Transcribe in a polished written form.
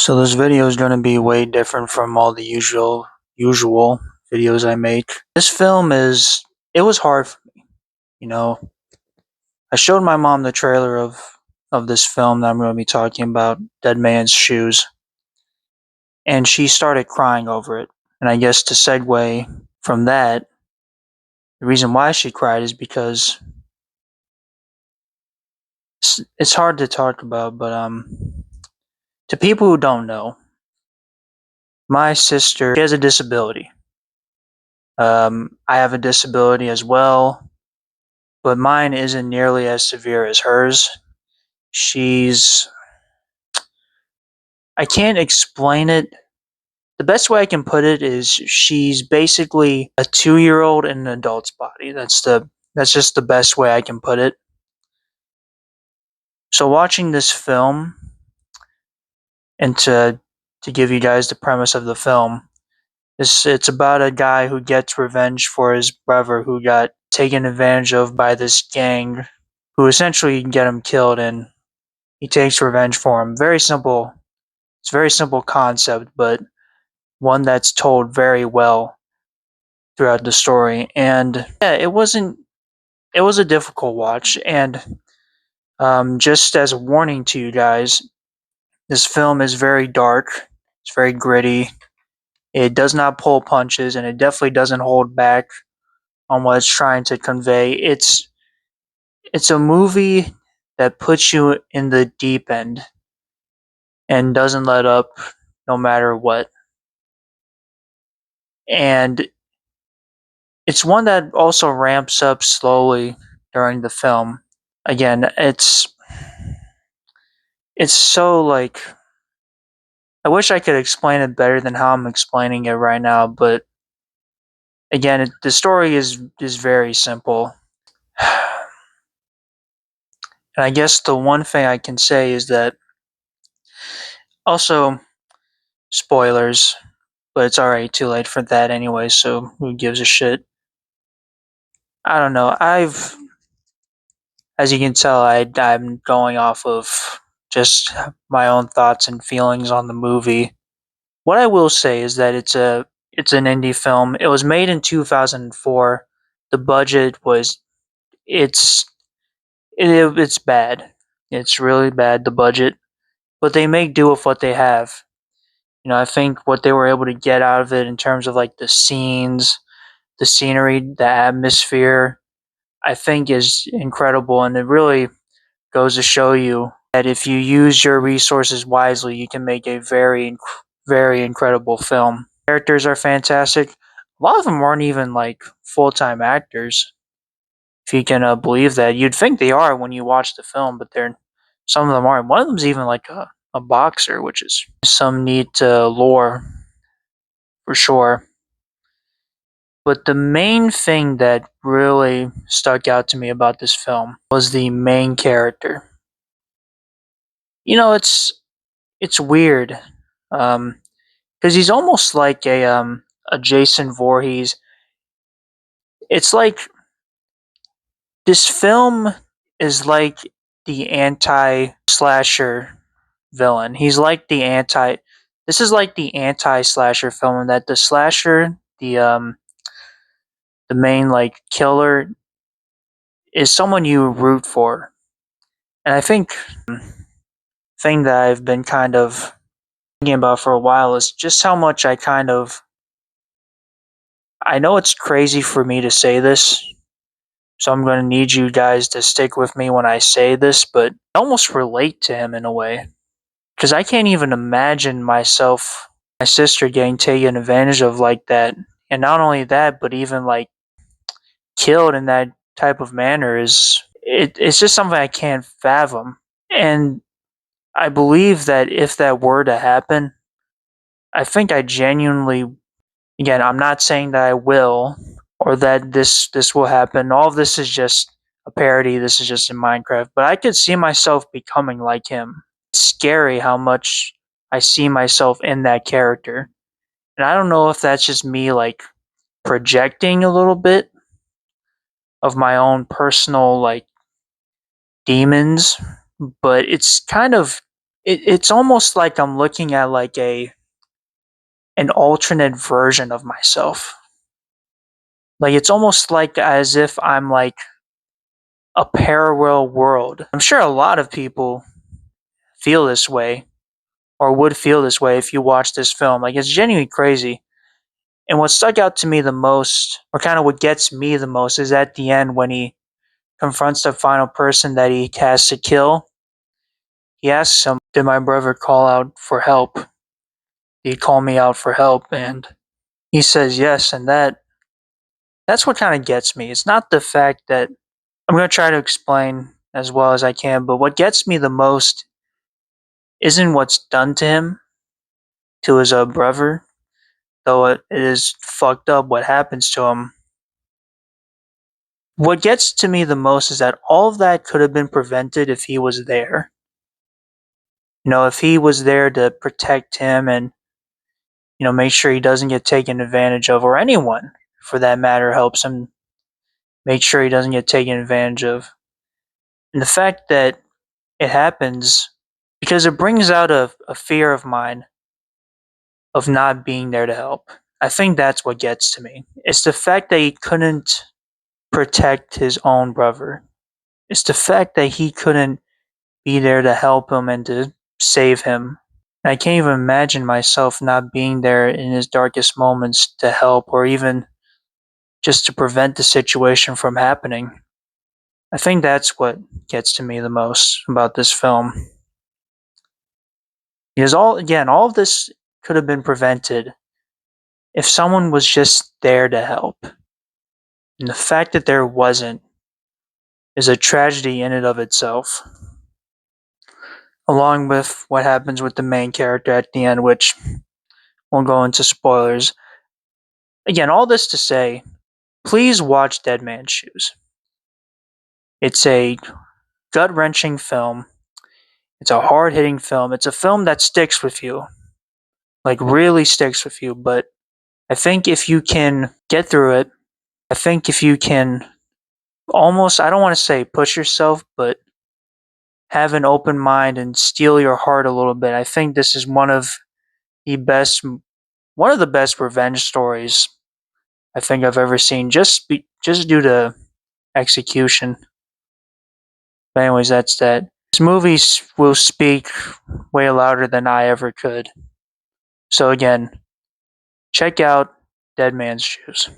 So this video is going to be way different from all the usual videos I make. This film it was hard for me, you know. I showed my mom the trailer of this film that I'm going to be talking about, Dead Man's Shoes, and she started crying over it. And I guess to segue from that, the reason why she cried is because it's hard to talk about, but to people who don't know, my sister, she has a disability. I have a disability as well, but mine isn't nearly as severe as hers. She's I can't explain it. The best way I can put it is she's basically a 2-year-old in an adult's body. That's just the best way I can put it. So watching this film and to give you guys the premise of the film, it's about a guy who gets revenge for his brother who got taken advantage of by this gang who essentially get him killed, and he takes revenge for him. Very simple. It's a very simple concept, but one that's told very well throughout the story. And yeah, it was a difficult watch. And just as a warning to you guys, this film is very dark. It's very gritty. It does not pull punches, and it definitely doesn't hold back on what it's trying to convey. It's a movie that puts you in the deep end and doesn't let up no matter what. And it's one that also ramps up slowly during the film. Again, it's so like I wish I could explain it better than how I'm explaining it right now, but again, the story is very simple. And I guess the one thing I can say is that also spoilers, but it's already too late for that anyway, so who gives a shit? I don't know. As you can tell, I'm going off of just my own thoughts and feelings on the movie. What I will say is that it's an indie film. It was made in 2004. The budget was it's it's bad. It's really bad, the budget, but they make do with what they have. I think what they were able to get out of it in terms of like the scenes, the scenery, the atmosphere, I think is incredible, and it really goes to show you that if you use your resources wisely, you can make a very incredible film. Characters are fantastic. A lot of them aren't even like full time actors, if you can believe that. You'd think they are when you watch the film, but they're some of them aren't. One of them's even like a boxer, which is some neat lore for sure. But the main thing that really stuck out to me about this film was the main character. It's weird, because he's almost like a Jason Voorhees. It's like this film is like the anti slasher villain. He's like the anti. This is like the anti slasher film, that the slasher, the main like killer, is someone you root for. And I think thing that I've been kind of thinking about for a while is just how much I know it's crazy for me to say this, so I'm going to need you guys to stick with me when I say this, but I almost relate to him in a way. Because I can't even imagine myself, my sister getting taken advantage of like that. And not only that, but even like killed in that type of manner it's just something I can't fathom. And I believe that if that were to happen, I think I genuinely, again, I'm not saying that I will or that this will happen. All of this is just a parody. This is just in Minecraft, but I could see myself becoming like him. It's scary how much I see myself in that character. And I don't know if that's just me like projecting a little bit of my own personal like demons, but it's almost like I'm looking at like a an alternate version of myself. Like it's almost like as if I'm like a parallel world. I'm sure a lot of people feel this way or would feel this way if you watch this film. Like it's genuinely crazy. And what stuck out to me the most, or kind of what gets me the most, is at the end when he confronts the final person that he has to kill. He asks him, "Did my brother call out for help? Did he call me out for help?" And he says yes, and that's what kind of gets me. It's not the fact that I'm going to try to explain as well as I can, but what gets me the most isn't what's done to him, to his brother, though it is fucked up what happens to him. What gets to me the most is that all of that could have been prevented if he was there. You know, if he was there to protect him and, you know, make sure he doesn't get taken advantage of, or anyone for that matter helps him make sure he doesn't get taken advantage of. And the fact that it happens because it brings out a fear of mine of not being there to help. I think that's what gets to me. It's the fact that he couldn't protect his own brother. It's the fact that he couldn't be there to help him and to save him. And I can't even imagine myself not being there in his darkest moments to help or even just to prevent the situation from happening. I think that's what gets to me the most about this film. Because all of this could have been prevented if someone was just there to help. And the fact that there wasn't is a tragedy in and of itself. Along with what happens with the main character at the end, which won't go into spoilers. Again, all this to say, please watch Dead Man's Shoes. It's a gut wrenching film. It's a hard hitting film. It's a film that sticks with you. Like, really sticks with you. But I think if you can get through it, I think if you can almost, I don't want to say push yourself, but have an open mind and steel your heart a little bit. I think this is the best, one of the best revenge stories I think I've ever seen. Just due to execution. But anyways, that's that. This movie will speak way louder than I ever could. So again, check out Dead Man's Shoes.